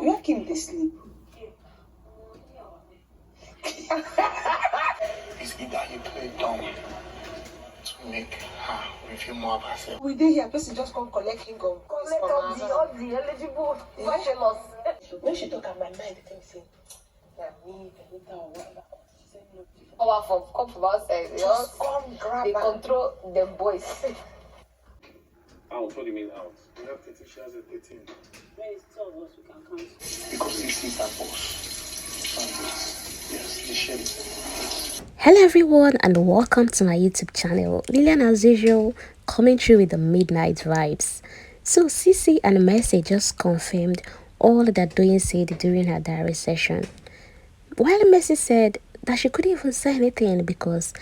Where Kim they sleep? It's either you play dumb to make her reveal more of herself. We did here, person just come collect him go. Collect all the eligible bachelors. When she talk at my mind, the thing say, yeah, me, Benita, or whatever. Come from outside. Just come grab They her. control the boys. I'll put him in out. We have 13, she has a 13. When it's 2 of us, we can count. Because this is her boss. Yes, they share it. Hello everyone and welcome to my YouTube channel. Lillian as usual coming through with the midnight vibes. So Ceec and Mercy just confirmed all that Doyin said during her diary session. While Mercy said that she couldn't even say anything because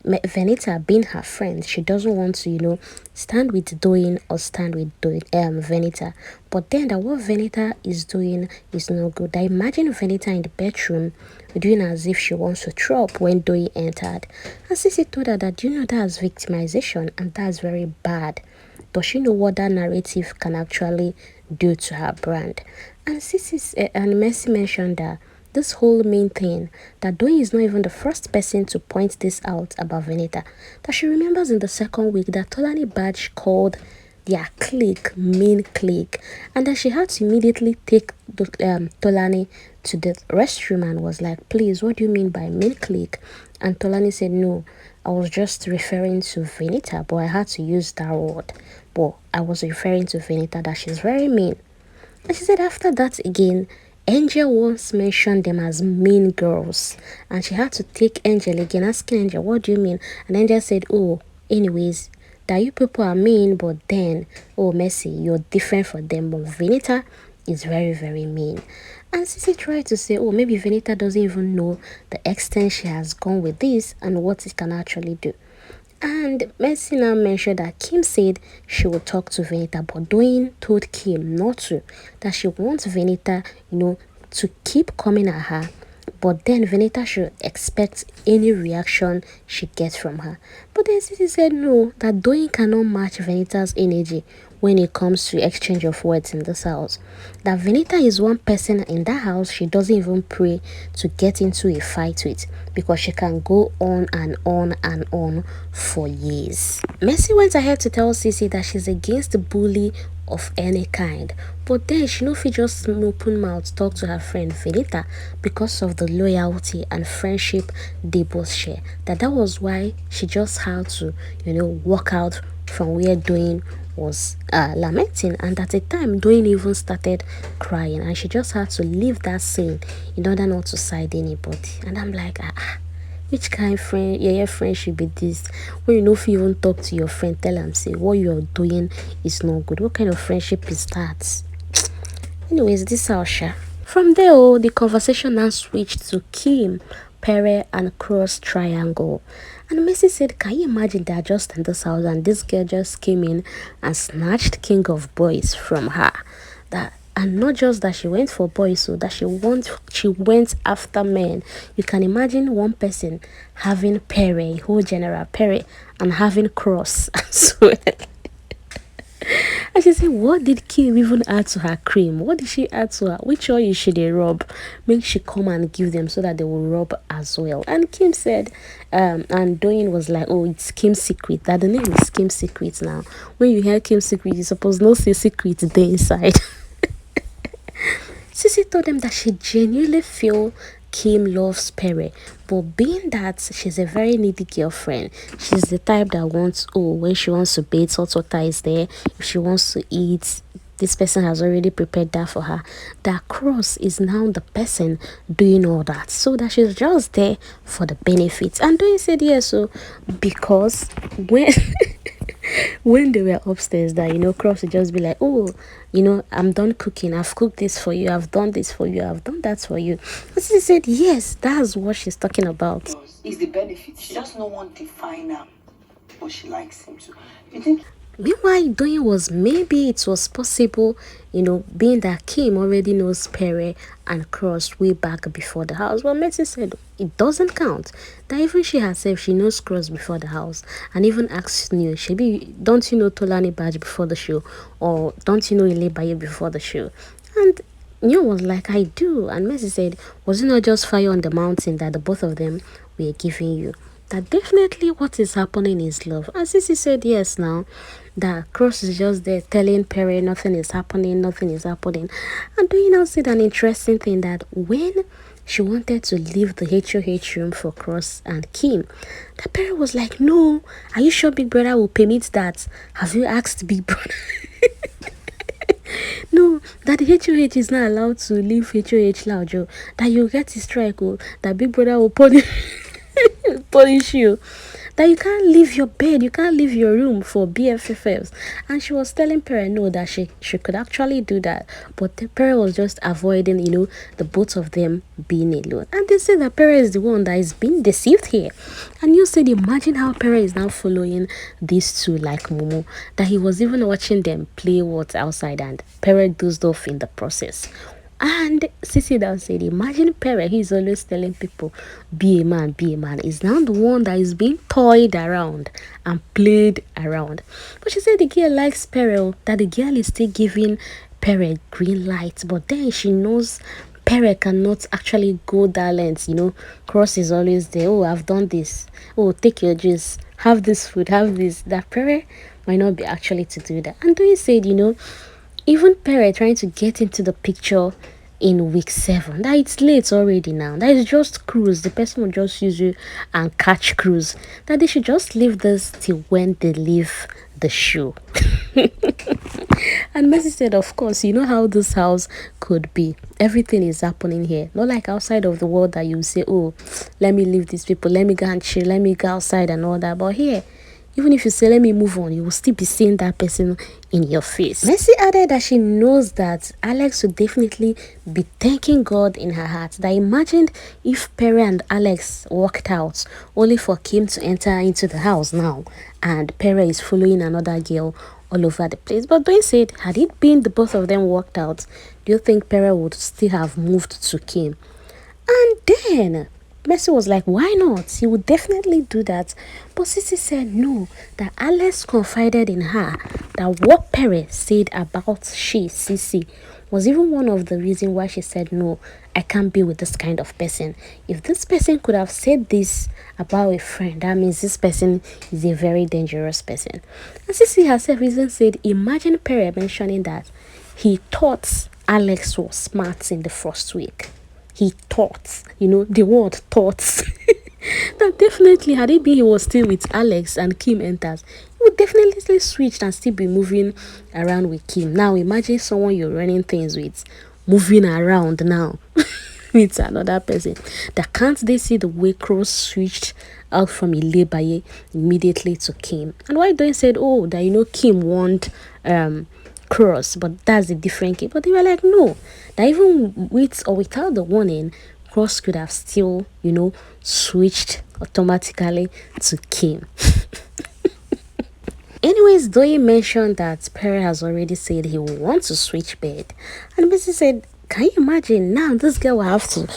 Venita being her friend, she doesn't want to, stand with Doyin or stand with Venita. But then that what Venita is doing is no good. I imagine Venita in the bedroom doing as if she wants to throw up when Doyin entered. And Ceec told her that, that's victimization and that's very bad. Does she know what that narrative can actually do to her brand? And and Mercy mentioned that this whole main thing, that Doyin is not even the first person to point this out about Venita. That she remembers in the second week that Tolani Badge called their clique mean clique, and that she had to immediately take Tolani to the restroom and was like, please, what do you mean by mean clique? And Tolani said, no, I was just referring to Venita, but I had to use that word. But I was referring to Venita, that she's very mean. And she said after that again, Angel once mentioned them as mean girls, and she had to take Angel again, asking Angel, what do you mean? And Angel said, oh, anyways, that you people are mean, but then, oh, Mercy, you're different from them, but Venita is very, very mean. And Ceec tried to say, oh, maybe Venita doesn't even know the extent she has gone with this and what it can actually do. And Mercy now mentioned that Kim said she would talk to Venita, but Doyin told Kim not to, that she wants Venita, to keep coming at her, but then Venita should expect any reaction she gets from her. But then Ceec said no, that Doyin cannot match Venita's energy when it comes to exchange of words in this house. That Venita is one person in that house she doesn't even pray to get into a fight with, because she can go on and on and on for years. Mercy went ahead to tell Ceec that she's against the bully of any kind, but then she fit just open mouth talk to her friend Venita because of the loyalty and friendship they both share. That was why she just had to walk out from where Doyin was lamenting, and at the time Doyin even started crying, and she just had to leave that scene in order not to side anybody. And I'm like, which kind of friend, your friendship be this? When you if you even talk to your friend, tell them, say, what you're doing is not good. What kind of friendship is that? Anyways, this is Sha. From there, the conversation now switched to Kim, Pere, and Cross Triangle. And Mercy said, can you imagine they're just in this house and this girl just came in and snatched King of Boys from her? And not just that she went for boys, so that she went after men. You can imagine one person having Pere, whole general Pere, and having Cross as well. And she said, what did Kim even add to her cream? What did she add to her? Which oil should they rub? Make she come and give them so that they will rub as well. And Kim said, and Doyin was like, oh, it's Kim's secret. That the name is Kim's secret now. When you hear Kim's secret, you suppose not say secret there inside. Ceec told them that she genuinely feel Kim loves Pere, but being that she's a very needy girlfriend, she's the type that wants, when she wants to bathe, salt water is there. If she wants to eat, this person has already prepared that for her. That Cross is now the person doing all that, so that she's just there for the benefits. And Doyin said yes, so because when when they were upstairs, that Cross would just be like, oh, I'm done cooking, I've cooked this for you, I've done this for you, I've done that for you. And she said yes, that's what she's talking about. It's the benefit. She just no one define her, but she likes him too. You think? Meanwhile, Doyin was, maybe it was possible, being that Kim already knows Pere and Cross way back before the house. Well, Mercy said it doesn't count. That even she herself, she knows Cross before the house, and even asked New, don't you know Tolani Badge before the show? Or don't you know Ile Baye before the show? And Neo was like, I do. And Mercy said, was it not just fire on the mountain that the both of them were giving you? That definitely what is happening is love. And Sissy said, yes, now. That Cross is just there telling Pere nothing is happening, nothing is happening. And do you now see an interesting thing that when she wanted to leave the HOH room for Cross and Kim, the Pere was like, no, are you sure Big Brother will permit that? Have you asked Big Brother? No, that the HOH is not allowed to leave HOH loud, Joe. That you get a strike, oh, that Big Brother will punish you. That you can't leave your bed, you can't leave your room for BFFs. And she was telling Pere no, that she could actually do that. But the Pere was just avoiding, the both of them being alone. And they say that Pere is the one that is being deceived here. And you said, imagine how Pere is now following these two like Momo. That he was even watching them play what outside and Pere dozed off in the process. And Sissy down said, imagine Pere, he's always telling people, be a man, is now the one that is being toyed around and played around. But she said the girl likes Pere, that the girl is still giving Pere green light, but then she knows Pere cannot actually go that length, Cross is always there, oh, I've done this, oh, take your juice, have this food, have this, that Pere might not be actually to do that. And Doyin said, even Pere trying to get into the picture in week 7, that it's late already now, that is just cruise, the person will just use you and catch cruise, that they should just leave this till when they leave the show. And Mercy said, of course, you know how this house could be, everything is happening here, not like outside of the world that you say, oh, let me leave these people, let me go and chill, let me go outside and all that. But here, even if you say, let me move on, you will still be seeing that person in your face. Mercy added that she knows that Alex would definitely be thanking God in her heart. That imagined if Pere and Alex walked out, only for Kim to enter into the house now. And Pere is following another girl all over the place. But Doyin said, had it been the both of them walked out, do you think Pere would still have moved to Kim? And then Mercy was like, why not? He would definitely do that. But Sissy said no, that Alex confided in her that what Pere said about Sissy, was even one of the reasons why she said, no, I can't be with this kind of person. If this person could have said this about a friend, that means this person is a very dangerous person. And Sissy herself even said, imagine Pere mentioning that he thought Alex was smart in the first week. He thought, the word thoughts. That definitely, had it been he was still with Alex and Kim enters, he would definitely switch and still be moving around with Kim. Now, imagine someone you're running things with, moving around now with another person. That can't they see the way Cross switched out from Ilebaye immediately to Kim? And why Doyin said, oh, that, Kim want Cross, but that's a different Kim. But they were like, no, that even with or without the warning, Cross could have still, switched automatically to Kim. Anyways, Doyin mentioned that Pere has already said he will want to switch bed. And Missy said, can you imagine now this girl will have to,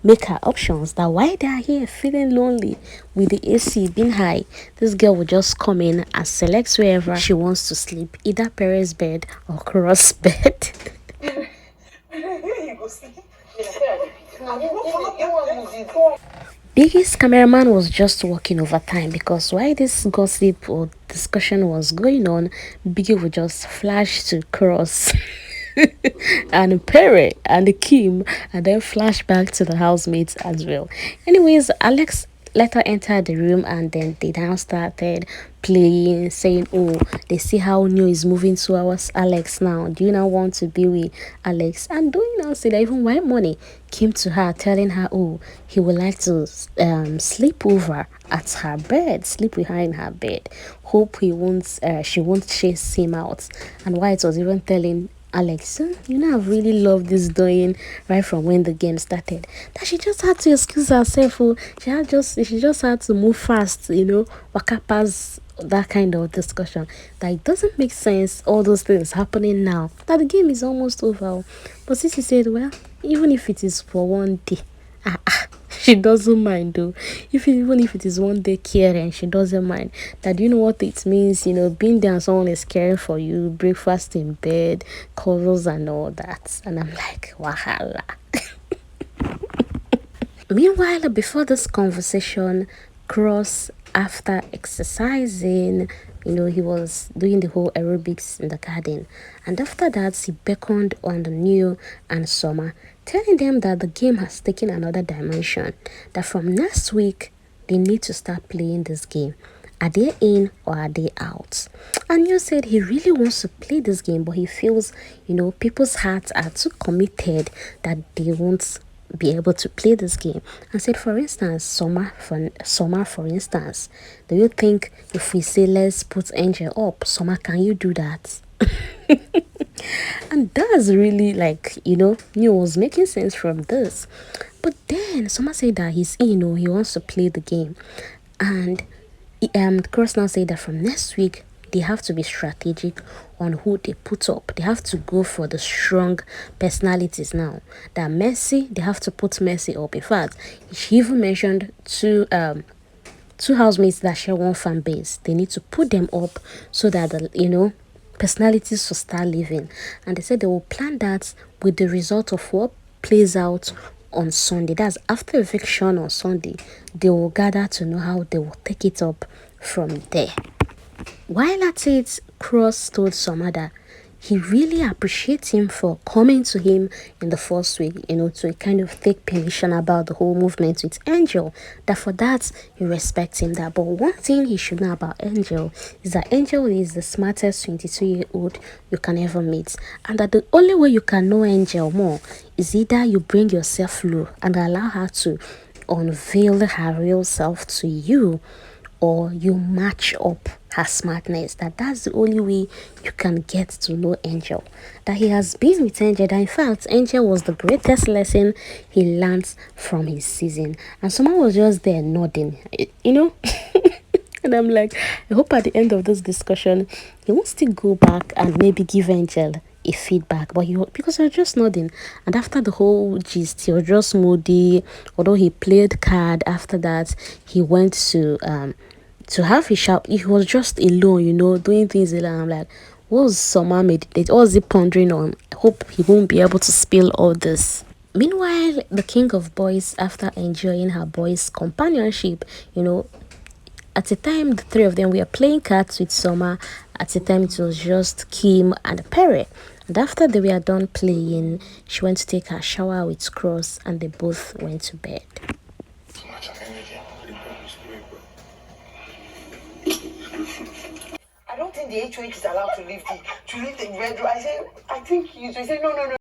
make her options, that while they are here feeling lonely with the AC being high, this girl will just come in and select wherever she wants to sleep, either Pere's bed or Cross bed. Biggie's cameraman was just working overtime because while this gossip or discussion was going on, Biggie would just flash to Cross and Pere and Kim and then flash back to the housemates as well. Anyways, Alex later entered the room and then they now started playing, saying, oh, they see how Neo is moving towards Alex now. Do you now want to be with Alex? And Doyin now said that even White Money came to her telling her, oh, he would like to sleep over at her bed, sleep with her in her bed. Hope she won't chase him out. And White was even telling Alex, I really love this Doyin right from when the game started. That she just had to excuse herself. She just had to move fast, waka past that kind of discussion. That it doesn't make sense, all those things happening now. That the game is almost over. But Sissy said, well, even if it is for one day, she doesn't mind though. Even if it is one day caring, she doesn't mind. That, you know what it means, being there and someone is caring for you, breakfast in bed, cuddles and all that. And I'm like, wahala. Meanwhile, before this conversation, Cross, after exercising, he was doing the whole aerobics in the garden. And after that, he beckoned on the new and Soma, telling them that the game has taken another dimension, that from next week, they need to start playing this game. Are they in or are they out? And you said he really wants to play this game, but he feels, people's hearts are too committed that they won't be able to play this game. And said, for instance, Soma, for instance, do you think if we say let's put Angel up, Soma, can you do that? And that's really was making sense from this. But then Soma said that he's he wants to play the game. And Cross now said that from next week they have to be strategic on who they put up. They have to go for the strong personalities now. That Messi, they have to put Messi up. In fact, she even mentioned two housemates that share one fan base. They need to put them up so that the personalities will start living. And they said they will plan that with the result of what plays out on Sunday. That's after eviction on Sunday. They will gather to know how they will take it up from there. While at it, Cross told Soma that he really appreciates him for coming to him in the first week, to kind of take permission about the whole movement with Angel. That for that, he respects him. That, but one thing he should know about Angel is that Angel is the smartest 22-year-old you can ever meet. And that the only way you can know Angel more is either you bring yourself low and allow her to unveil her real self to you, or you match up her smartness. That's the only way you can get to know Angel. That he has been with Angel. That in fact, Angel was the greatest lesson he learned from his season. And someone was just there nodding, And I'm like, I hope at the end of this discussion, he wants to go back and maybe give Angel a feedback, but because he was just nodding. And after the whole gist, he was just moody. Although he played card, after that he went to have his shout. He was just alone, doing things alone. I'm like, what was Soma meditate? What was he pondering on? I hope he won't be able to spill all this. Meanwhile, the king of boys, after enjoying her boys' companionship, at the time the three of them were playing cards with Soma. At the time it was just Kim and Pere. And after they were done playing, she went to take her shower with Cross and they both went to bed. I don't think the HOH is allowed to leave the red. I think you say no.